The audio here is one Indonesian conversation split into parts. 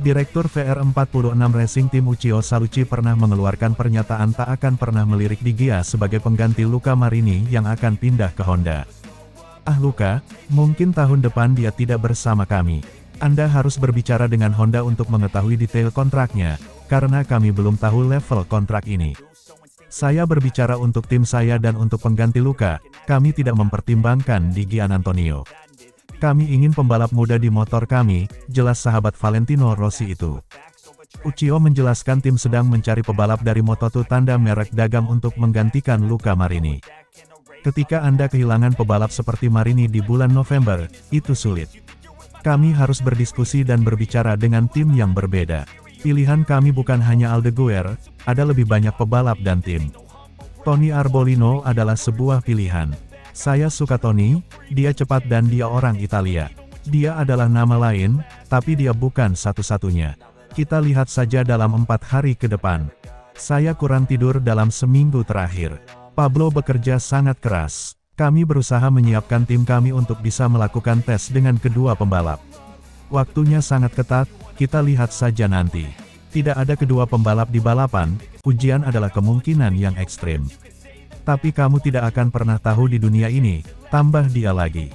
Direktur VR46 Racing Team Uchiyo Saluchi pernah mengeluarkan pernyataan tak akan pernah melirik Di Gia sebagai pengganti Luca Marini yang akan pindah ke Honda. Luca, mungkin tahun depan dia tidak bersama kami. Anda harus berbicara dengan Honda untuk mengetahui detail kontraknya, karena kami belum tahu level kontrak ini. Saya berbicara untuk tim saya dan untuk pengganti Luca, kami tidak mempertimbangkan Di Giannantonio. Kami ingin pembalap muda di motor kami, jelas sahabat Valentino Rossi itu. Uchiyo menjelaskan tim sedang mencari pebalap dari Moto2 tanda merek dagang untuk menggantikan Luca Marini. Ketika Anda kehilangan pebalap seperti Marini di bulan November, itu sulit. Kami harus berdiskusi dan berbicara dengan tim yang berbeda. Pilihan kami bukan hanya Aldeguer, ada lebih banyak pebalap dan tim. Tony Arbolino adalah sebuah pilihan. Saya suka Tony, dia cepat dan dia orang Italia. Dia adalah nama lain, tapi dia bukan satu-satunya. Kita lihat saja dalam 4 hari ke depan. Saya kurang tidur dalam seminggu terakhir. Pablo bekerja sangat keras. Kami berusaha menyiapkan tim kami untuk bisa melakukan tes dengan kedua pembalap. Waktunya sangat ketat, kita lihat saja nanti. Tidak ada kedua pembalap di balapan, ujian adalah kemungkinan yang ekstrim. Tapi kamu tidak akan pernah tahu di dunia ini, tambah dia lagi.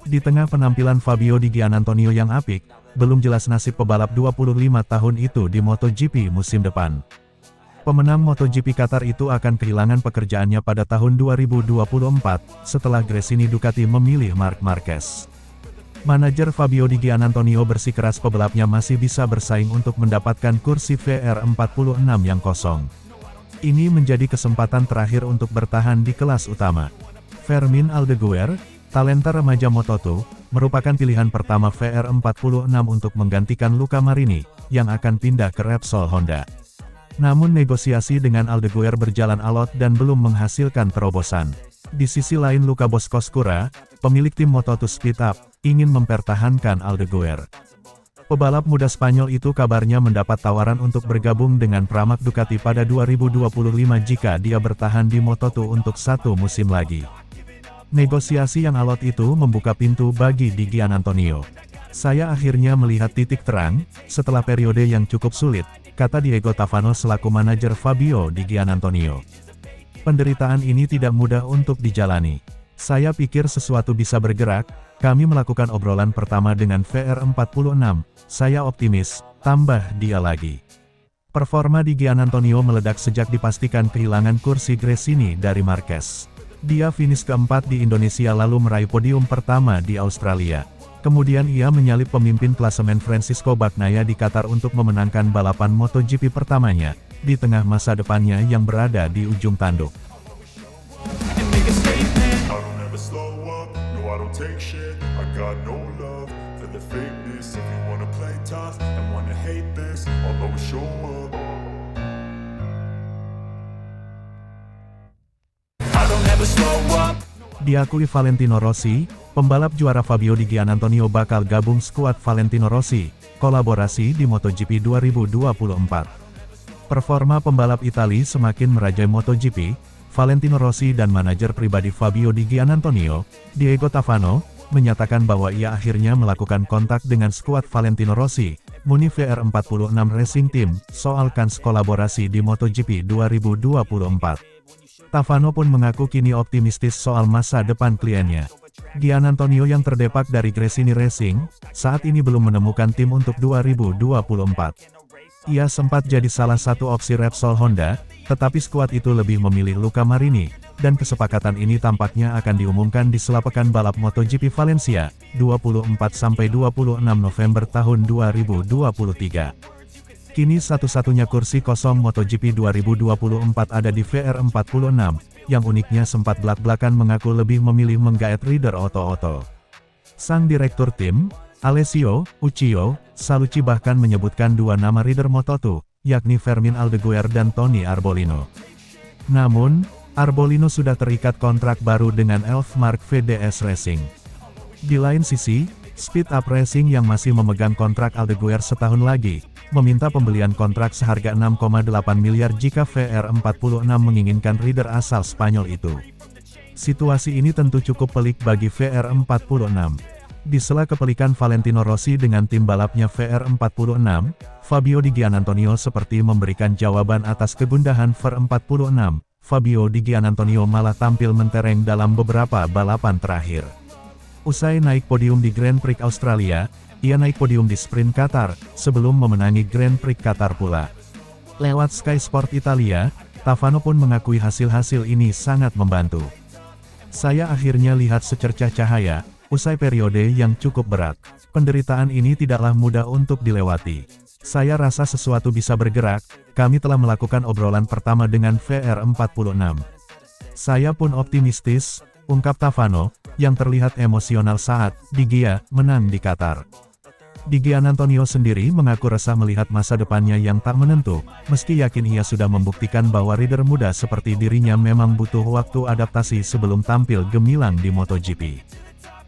Di tengah penampilan Fabio Di Giannantonio yang apik, belum jelas nasib pebalap 25 tahun itu di MotoGP musim depan. Pemenang MotoGP Qatar itu akan kehilangan pekerjaannya pada tahun 2024, setelah Gresini Ducati memilih Marc Marquez. Manajer Fabio Di Giannantonio bersikeras pebalapnya masih bisa bersaing untuk mendapatkan kursi VR46 yang kosong. Ini menjadi kesempatan terakhir untuk bertahan di kelas utama. Fermin Aldeguer, talenta remaja Moto2, merupakan pilihan pertama VR46 untuk menggantikan Luca Marini, yang akan pindah ke Repsol Honda. Namun negosiasi dengan Aldeguer berjalan alot dan belum menghasilkan terobosan. Di sisi lain Luca Boscoscura, pemilik tim Moto2 Speed Up, ingin mempertahankan Aldeguer. Pebalap muda Spanyol itu kabarnya mendapat tawaran untuk bergabung dengan Pramac Ducati pada 2025 jika dia bertahan di Moto2 untuk 1 musim lagi. Negosiasi yang alot itu membuka pintu bagi Di Giannantonio. Saya akhirnya melihat titik terang, setelah periode yang cukup sulit, kata Diego Tavano selaku manajer Fabio Di Giannantonio. Penderitaan ini tidak mudah untuk dijalani. Saya pikir sesuatu bisa bergerak, kami melakukan obrolan pertama dengan VR46, saya optimis, tambah dia lagi. Performa Di Giannantonio meledak sejak dipastikan kehilangan kursi Gresini dari Marquez. Dia finish keempat di Indonesia lalu meraih podium pertama di Australia. Kemudian ia menyalip pemimpin klasemen Francisco Bagnaia di Qatar untuk memenangkan balapan MotoGP pertamanya, di tengah masa depannya yang berada di ujung tanduk. Take shit, I got no love for the fakeness. If you wanna play tough and wanna hate this, I'll always show up. I don't ever slow up. Diakui Valentino Rossi, pembalap juara Fabio Di Giannantonio bakal gabung skuad Valentino Rossi, kolaborasi di MotoGP 2024. Performa pembalap Italia semakin merajai MotoGP. Valentino Rossi dan manajer pribadi Fabio Di Giannantonio, Diego Tavano, menyatakan bahwa ia akhirnya melakukan kontak dengan skuad Valentino Rossi, Muni VR46 Racing Team, soal kans kolaborasi di MotoGP 2024. Tavano pun mengaku kini optimistis soal masa depan kliennya. Giannantonio yang terdepak dari Gresini Racing, saat ini belum menemukan tim untuk 2024. Ia sempat jadi salah satu opsi Repsol Honda, tetapi skuad itu lebih memilih Luca Marini, dan kesepakatan ini tampaknya akan diumumkan di sela pekan balap MotoGP Valencia, 24–26 November tahun 2023. Kini satu-satunya kursi kosong MotoGP 2024 ada di VR46, yang uniknya sempat belak-belakan mengaku lebih memilih menggaet rider Otto. Sang direktur tim, Alessio Uchiyo Saluchi bahkan menyebutkan dua nama rider Moto2, yakni Fermin Aldeguer dan Tony Arbolino. Namun, Arbolino sudah terikat kontrak baru dengan Elfmark VDS Racing. Di lain sisi, Speed Up Racing yang masih memegang kontrak Aldeguer setahun lagi, meminta pembelian kontrak seharga 6,8 miliar jika VR46 menginginkan rider asal Spanyol itu. Situasi ini tentu cukup pelik bagi VR46. Di sela kepelikan Valentino Rossi dengan tim balapnya VR46, Fabio Di Giannantonio seperti memberikan jawaban atas kegundahan VR46. Fabio Di Giannantonio malah tampil mentereng dalam beberapa balapan terakhir. Usai naik podium di Grand Prix Australia, ia naik podium di Sprint Qatar, sebelum memenangi Grand Prix Qatar pula. Lewat Sky Sport Italia, Tavano pun mengakui hasil-hasil ini sangat membantu. Saya akhirnya lihat secercah cahaya, usai periode yang cukup berat. Penderitaan ini tidaklah mudah untuk dilewati. Saya rasa sesuatu bisa bergerak, kami telah melakukan obrolan pertama dengan VR46. Saya pun optimistis, ungkap Tavano, yang terlihat emosional saat Di Gia menang di Qatar. Di Giannantonio sendiri mengaku resah melihat masa depannya yang tak menentu, meski yakin ia sudah membuktikan bahwa rider muda seperti dirinya memang butuh waktu adaptasi sebelum tampil gemilang di MotoGP.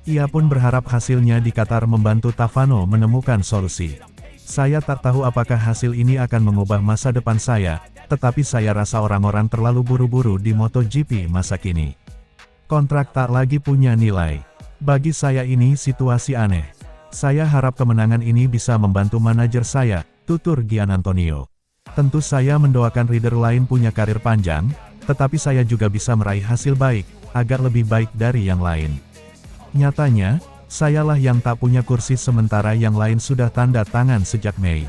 Ia pun berharap hasilnya di Qatar membantu Tavano menemukan solusi. Saya tak tahu apakah hasil ini akan mengubah masa depan saya, tetapi saya rasa orang-orang terlalu buru-buru di MotoGP masa kini. Kontrak tak lagi punya nilai. Bagi saya ini situasi aneh. Saya harap kemenangan ini bisa membantu manajer saya, tutur Giannantonio. Tentu saya mendoakan rider lain punya karir panjang, tetapi saya juga bisa meraih hasil baik, agar lebih baik dari yang lain. Nyatanya, sayalah yang tak punya kursi sementara yang lain sudah tanda tangan sejak Mei.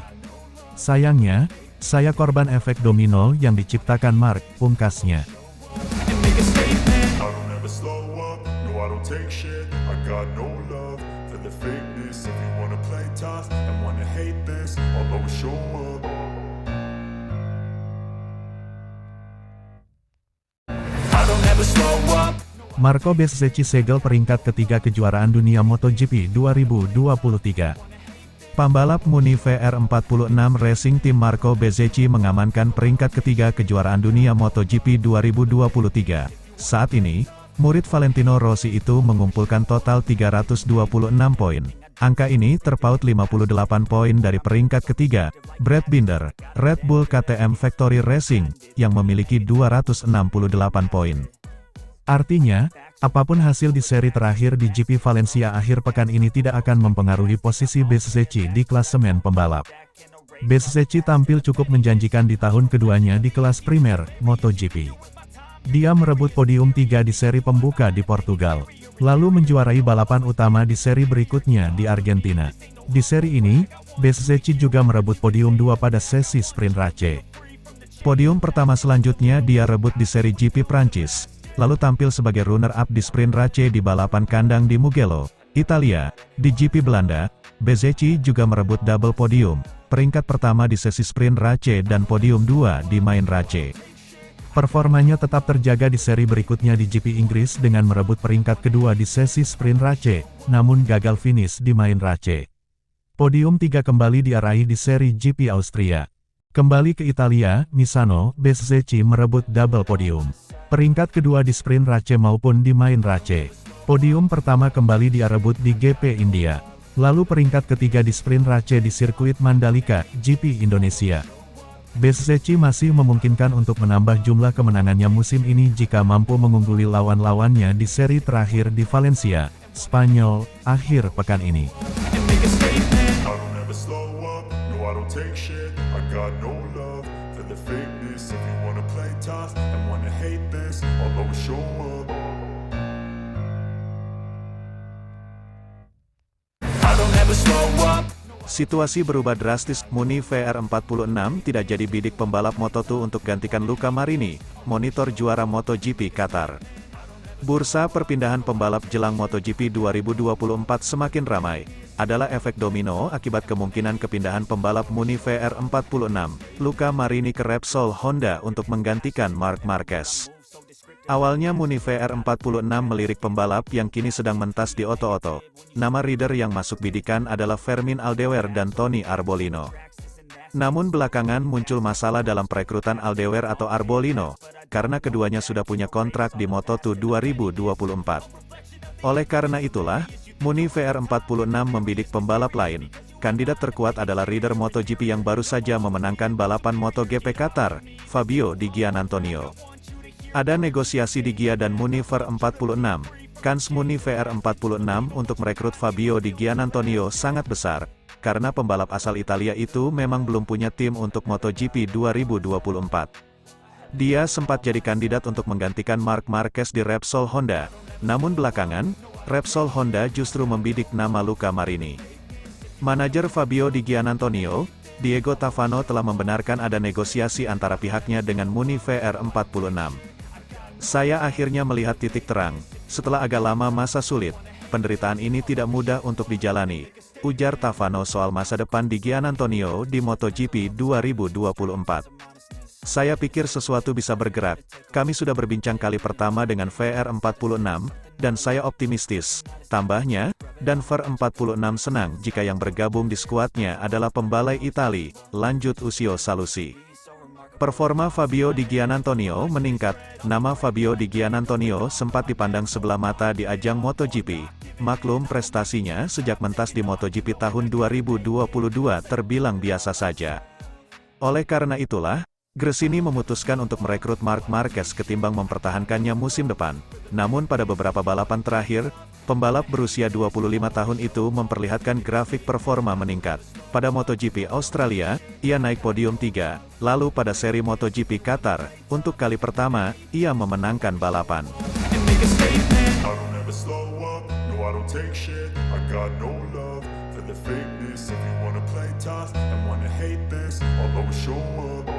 Sayangnya, saya korban efek domino yang diciptakan Mark, pungkasnya. Marco Bezzecchi segel peringkat ketiga kejuaraan dunia MotoGP 2023. Pembalap Muni VR46 Racing Team Marco Bezzecchi mengamankan peringkat ketiga kejuaraan dunia MotoGP 2023. Saat ini, murid Valentino Rossi itu mengumpulkan total 326 poin. Angka ini terpaut 58 poin dari peringkat ketiga, Brad Binder, Red Bull KTM Factory Racing, yang memiliki 268 poin. Artinya, apapun hasil di seri terakhir di GP Valencia akhir pekan ini tidak akan mempengaruhi posisi Bezzecchi di klasemen pembalap. Bezzecchi tampil cukup menjanjikan di tahun keduanya di kelas primer, MotoGP. Dia merebut podium 3 di seri pembuka di Portugal, lalu menjuarai balapan utama di seri berikutnya di Argentina. Di seri ini, Bezzecchi juga merebut podium 2 pada sesi sprint Race. Podium pertama selanjutnya dia rebut di seri GP Prancis, lalu tampil sebagai runner-up di sprint Race di balapan kandang di Mugello, Italia. Di GP Belanda, Bezzecchi juga merebut double podium, peringkat pertama di sesi sprint Race dan podium 2 di main Race. Performanya tetap terjaga di seri berikutnya di GP Inggris dengan merebut peringkat kedua di sesi sprint Race, namun gagal finish di main Race. Podium 3 kembali diarahi di seri GP Austria. Kembali ke Italia, Misano, Bezzecchi merebut double podium. Peringkat kedua di sprint Race maupun di main Race. Podium pertama kembali dia rebut di GP India. Lalu peringkat ketiga di sprint Race di sirkuit Mandalika, GP Indonesia. Bezzecchi masih memungkinkan untuk menambah jumlah kemenangannya musim ini jika mampu mengungguli lawan-lawannya di seri terakhir di Valencia, Spanyol, akhir pekan ini. Situasi berubah drastis, Muni VR46 tidak jadi bidik pembalap Moto2 untuk gantikan Luca Marini, monitor juara MotoGP Qatar. Bursa perpindahan pembalap jelang MotoGP 2024 semakin ramai, adalah efek domino akibat kemungkinan kepindahan pembalap Muni VR46, Luca Marini ke Repsol Honda untuk menggantikan Marc Marquez. Awalnya Muni VR46 melirik pembalap yang kini sedang mentas di oto-oto. Nama rider yang masuk bidikan adalah Fermin Aldewer dan Tony Arbolino. Namun belakangan muncul masalah dalam perekrutan Aldewer atau Arbolino, karena keduanya sudah punya kontrak di Moto2 2024. Oleh karena itulah, Muni VR46 membidik pembalap lain. Kandidat terkuat adalah rider MotoGP yang baru saja memenangkan balapan MotoGP Qatar, Fabio Di Giannantonio. Ada negosiasi Di Gia dan Muni VR46, Kans Muni VR46 untuk merekrut Fabio Di Giannantonio sangat besar, karena pembalap asal Italia itu memang belum punya tim untuk MotoGP 2024. Dia sempat jadi kandidat untuk menggantikan Marc Marquez di Repsol Honda, namun belakangan, Repsol Honda justru membidik nama Luca Marini. Manajer Fabio Di Giannantonio, Diego Tavano telah membenarkan ada negosiasi antara pihaknya dengan Muni VR46. Saya akhirnya melihat titik terang, setelah agak lama masa sulit, penderitaan ini tidak mudah untuk dijalani, ujar Tavano soal masa depan Di Giannantonio di MotoGP 2024. Saya pikir sesuatu bisa bergerak, kami sudah berbincang kali pertama dengan VR46, dan saya optimistis, tambahnya, dan VR46 senang jika yang bergabung di skuadnya adalah pembalai Itali, lanjut Usio Salusi. Performa Fabio Di Giannantonio meningkat, nama Fabio Di Giannantonio sempat dipandang sebelah mata di ajang MotoGP, maklum prestasinya sejak mentas di MotoGP tahun 2022 terbilang biasa saja. Oleh karena itulah, Gresini memutuskan untuk merekrut Marc Marquez ketimbang mempertahankannya musim depan. Namun pada beberapa balapan terakhir, pembalap berusia 25 tahun itu memperlihatkan grafik performa meningkat. Pada MotoGP Australia, ia naik podium 3, lalu pada seri MotoGP Qatar, untuk kali pertama, ia memenangkan balapan. I don't ever slow up, no I don't take shit. I got no love for the fakeness. If you wanna play tough and wanna hate this, I'll always show up.